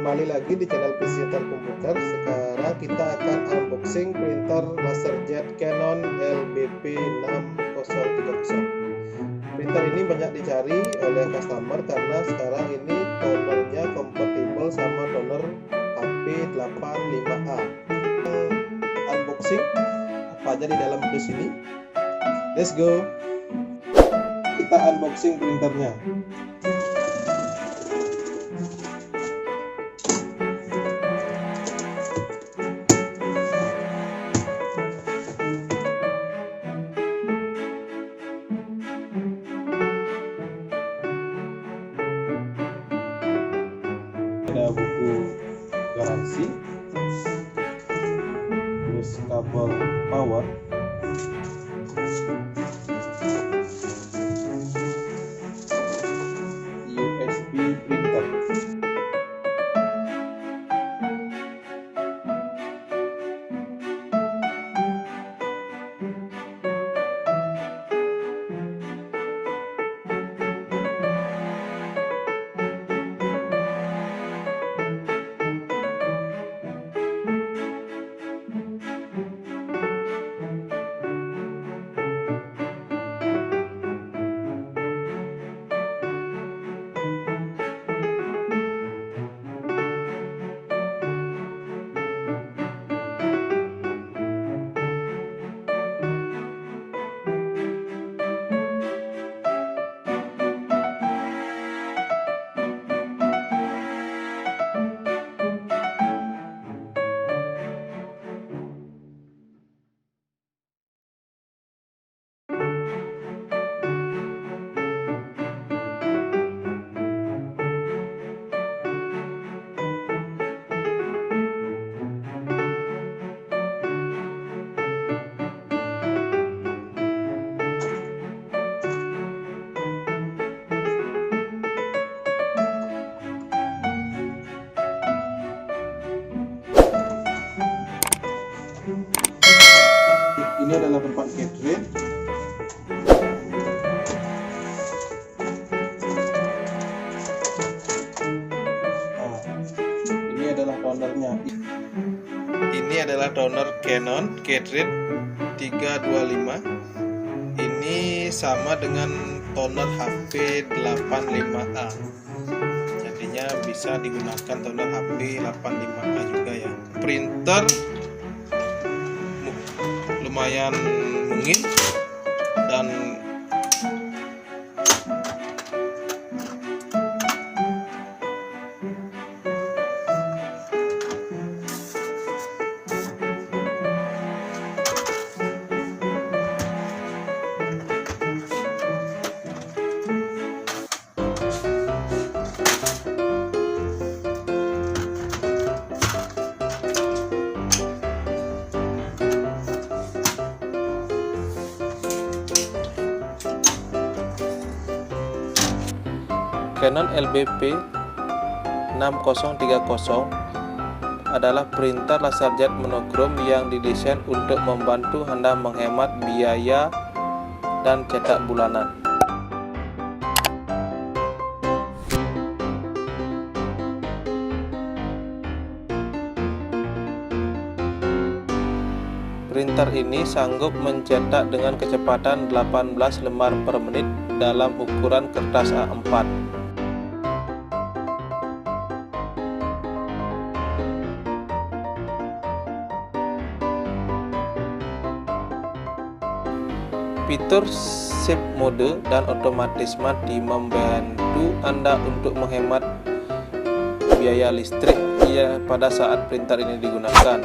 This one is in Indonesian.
kembali lagi di channel PC Antar Komputer. Sekarang kita akan unboxing printer Laserjet Canon LBP 6030. Printer ini banyak dicari oleh customer karena sekarang ini tonernya kompatibel sama toner HP85A. Unboxing apa aja di dalam dus ini? Let's go. Kita unboxing printernya. Ada buku garansi, terus kabel power, USB printer. Ini adalah tempat cartridge. Ini adalah tonernya. Ini adalah toner Canon cartridge 325. Ini sama dengan toner HP85A. Jadinya bisa digunakan toner HP85A juga ya. Printer lumayan mungil dan Canon LBP 6030 adalah printer laserjet monokrom yang didesain untuk membantu Anda menghemat biaya dan cetak bulanan. Printer ini sanggup mencetak dengan kecepatan 18 lembar per menit dalam ukuran kertas A4. Fitur save mode dan otomatis mati membantu Anda untuk menghemat biaya listrik pada saat printer ini digunakan.